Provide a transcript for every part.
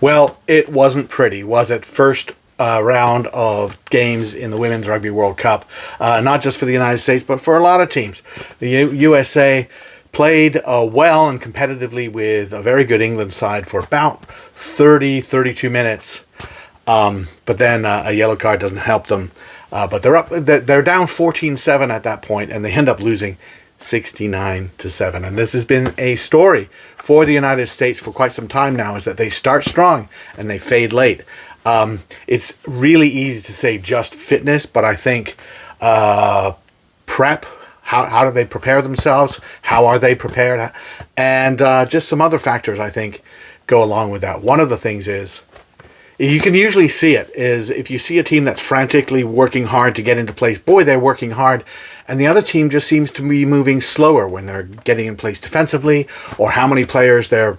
Well, it wasn't pretty, was it? First round of games in the Women's Rugby World Cup, not just for the United States, but for a lot of teams. The USA played well and competitively with a very good England side for about 32 minutes. But then a yellow card doesn't help them. But they're down 14-7 at that point, and they end up losing 69-7. And this has been a story for the United States for quite some time now, is that they start strong and they fade late. It's really easy to say just fitness, but I think prep, how do they prepare themselves? How are they prepared? And just some other factors, I think, go along with that. One of the things is, you can usually see it, is if you see a team that's frantically working hard to get into place, boy, they're working hard, and the other team just seems to be moving slower when they're getting in place defensively, or how many players they're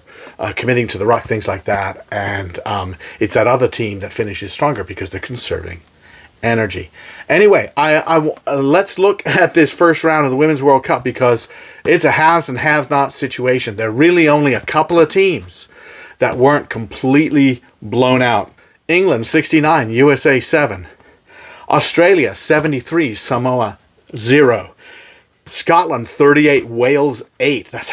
committing to the ruck, things like that. And it's that other team that finishes stronger because they're conserving energy. Anyway, let's look at this first round of the Women's World Cup, because it's a haves and have-not situation. There are really only a couple of teams that weren't completely blown out. England 69, USA 7. Australia 73, Samoa 0. Scotland 38, Wales 8. That's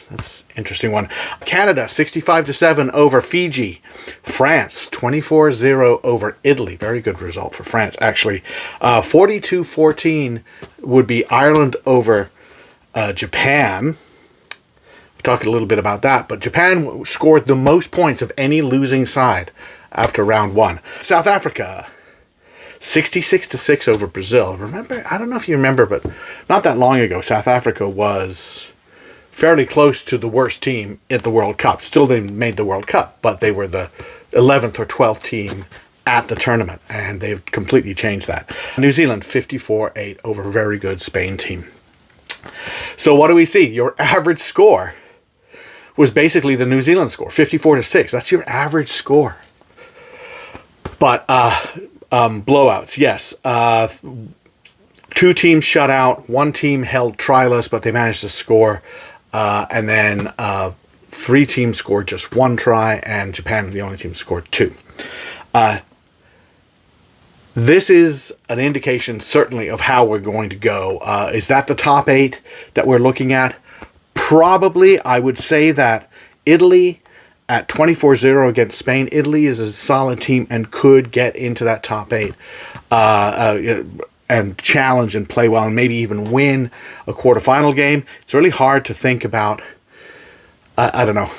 an interesting one. Canada 65-7 over Fiji. France 24-0 over Italy. Very good result for France, actually. 42-14 would be Ireland over Japan. Talk a little bit about that, but Japan scored the most points of any losing side after round one. South Africa 66-6 over Brazil. Remember, I don't know if you remember, but not that long ago, South Africa was fairly close to the worst team at the World Cup. Still, they made the World Cup, but they were the 11th or 12th team at the tournament, and they've completely changed that. New Zealand 54-8 over a very good Spain team. So what do we see? Your average score was basically the New Zealand score, 54-6. That's your average score. But blowouts, yes. Two teams shut out. One team held tryless, but they managed to score. And then three teams scored just one try, and Japan, the only team, scored two. This is an indication, certainly, of how we're going to go. Is that the top 8 that we're looking at? Probably. I would say that Italy at 24-0 against Spain. Italy is a solid team and could get into that top 8 and challenge and play well and maybe even win a quarterfinal game. It's really hard to think about. I don't know.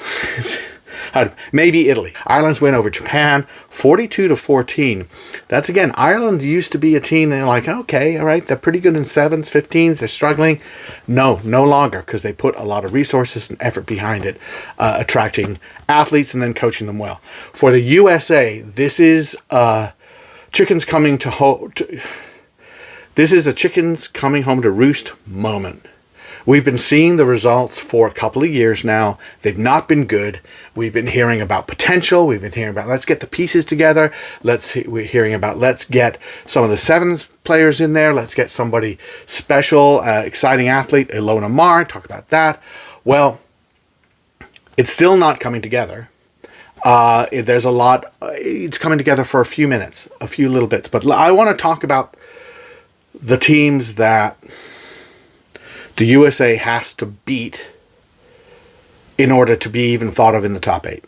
Maybe Italy. Ireland's win over Japan, 42-14. That's, again, Ireland used to be a team they're like, okay, all right, they're pretty good in 7s, 15s, they're struggling. No longer, because they put a lot of resources and effort behind it, attracting athletes and then coaching them well. For the USA, this is chickens coming this is a chickens coming home to roost moment. We've been seeing the results for a couple of years now. They've not been good. We've been hearing about potential. We've been hearing about let's get the pieces together. We're hearing about let's get some of the 7s players in there. Let's get somebody special, exciting athlete, Ilona Maher. Talk about that. Well, it's still not coming together. There's a lot. It's coming together for a few minutes, a few little bits. But I want to talk about the teams that the USA has to beat in order to be even thought of in the top 8.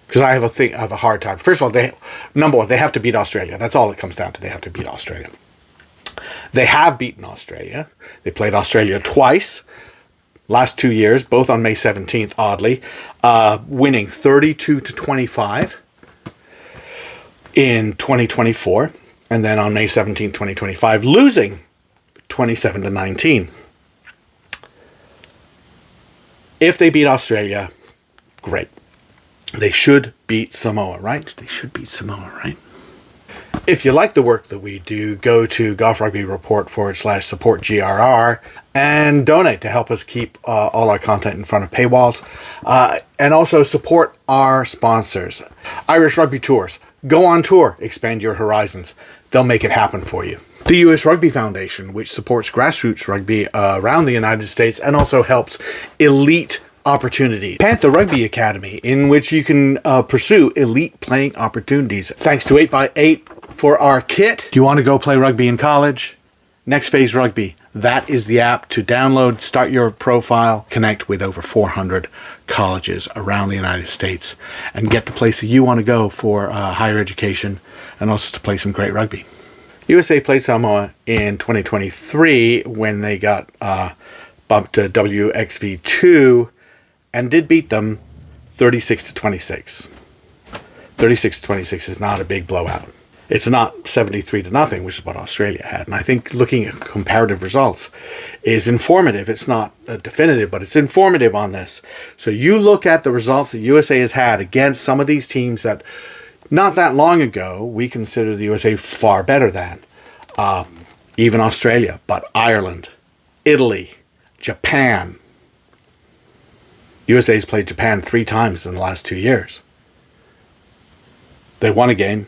Because I have a hard time. First of all, number one, they have to beat Australia. That's all it comes down to. They have to beat Australia. They have beaten Australia. They played Australia twice, last 2 years, both on May 17th, oddly, winning 32-25 in 2024, and then on May 17th, 2025, losing 27-19. If they beat Australia, great. They should beat Samoa, right? They should beat Samoa, right? If you like the work that we do, go to Goff Rugby Report /support GRR and donate to help us keep all our content in front of paywalls. And also support our sponsors. Irish Rugby Tours. Go on tour. Expand your horizons. They'll make it happen for you. The U.S. Rugby Foundation, which supports grassroots rugby around the United States and also helps elite opportunities. Panther Rugby Academy, in which you can pursue elite playing opportunities. Thanks to 8x8 for our kit. Do you want to go play rugby in college? Next Phase Rugby. That is the app to download, start your profile, connect with over 400 colleges around the United States, and get the place that you want to go for higher education and also to play some great rugby. USA played Samoa in 2023 when they got bumped to WXV2 and did beat them 36-26. 36-26 is not a big blowout. It's not 73-0, which is what Australia had. And I think looking at comparative results is informative. It's not definitive, but it's informative on this. So you look at the results that USA has had against some of these teams that not that long ago we considered the USA far better than. Even Australia, but Ireland, Italy, Japan. USA has played Japan 3 times in the last 2 years. They won a game.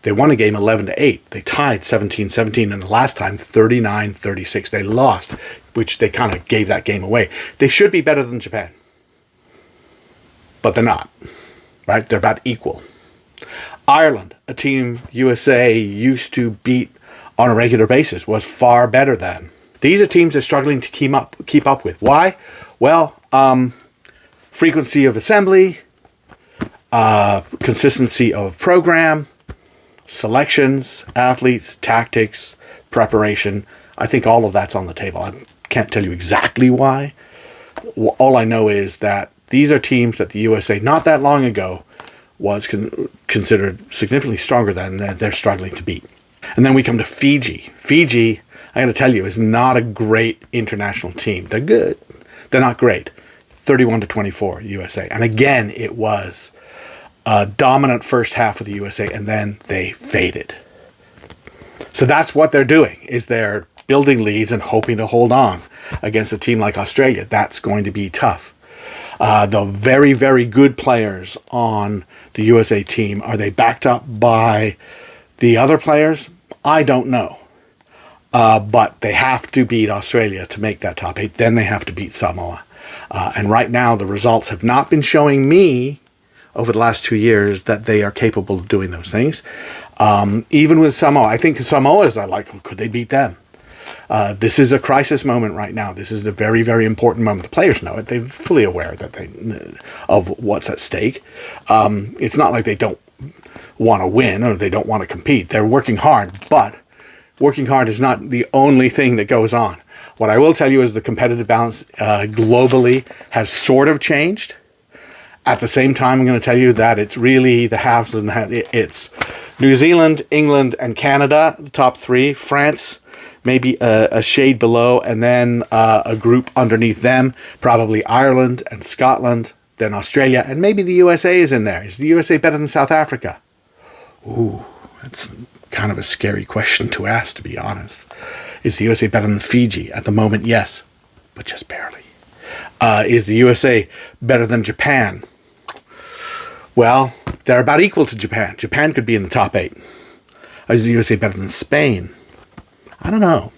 They won a game 11-8. They tied 17-17, and the last time 39-36. They lost, which they kind of gave that game away. They should be better than Japan, but they're not. Right? They're about equal. Ireland, a team USA used to beat on a regular basis, was far better than. These are teams that are struggling to keep up with. Why? Well, frequency of assembly, consistency of program, selections, athletes, tactics, preparation. I think all of that's on the table. I can't tell you exactly why. All I know is that these are teams that the USA not that long ago was considered significantly stronger than they're struggling to beat. And then we come to Fiji. Fiji, I got to tell you, is not a great international team. They're good. They're not great. 31-24 USA. And again, it was a dominant first half of the USA, and then they faded. So that's what they're doing, is they're building leads and hoping to hold on against a team like Australia. That's going to be tough. The very, very good players on the USA team, are they backed up by the other players? I don't know. But they have to beat Australia to make that top 8. Then they have to beat Samoa. And right now, the results have not been showing me over the last 2 years that they are capable of doing those things. Even with Samoa, I think Samoa is could they beat them? This is a crisis moment right now. This is a very, very important moment. The players know it. They're fully aware that of what's at stake. It's not like they don't want to win or they don't want to compete. They're working hard, but working hard is not the only thing that goes on. What I will tell you is the competitive balance globally has sort of changed. At the same time, I'm going to tell you that it's really the halves and it's New Zealand, England, and Canada, the top 3. France, maybe a shade below, and then a group underneath them, probably Ireland and Scotland, then Australia, and maybe the USA is in there. Is the USA better than South Africa? Ooh, that's kind of a scary question to ask, to be honest. Is the USA better than Fiji? At the moment, yes, but just barely. Is the USA better than Japan? Well, they're about equal to Japan. Japan could be in the top 8. Is the USA better than Spain? I don't know.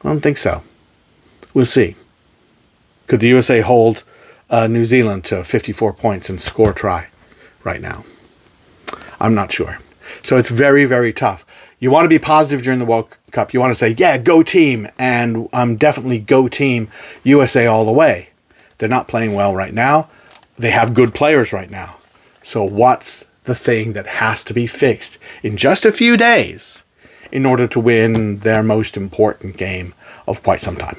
I don't think so. We'll see. Could the USA hold New Zealand to 54 points and score try right now? I'm not sure. So it's very, very tough. You want to be positive during the World Cup. You want to say, yeah, go team. And I'm definitely go team USA all the way. They're not playing well right now. They have good players right now. So what's the thing that has to be fixed in just a few days in order to win their most important game of quite some time?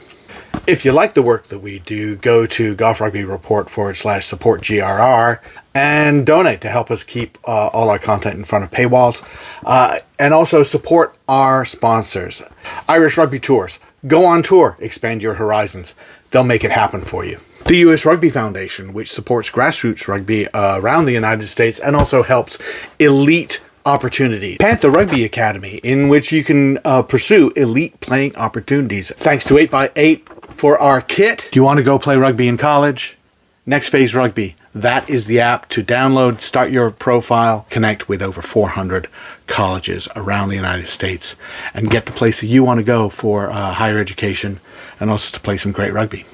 If you like the work that we do, go to Goff Rugby Report /support GRR and donate to help us keep all our content in front of paywalls. And also support our sponsors. Irish Rugby Tours. Go on tour. Expand your horizons. They'll make it happen for you. The US Rugby Foundation, which supports grassroots rugby around the United States and also helps elite opportunities. Panther Rugby Academy, in which you can pursue elite playing opportunities. Thanks to 8x8 for our kit. Do you want to go play rugby in college? Next Phase Rugby. That is the app to download, start your profile, connect with over 400 colleges around the United States, and get the place that you want to go for higher education and also to play some great rugby.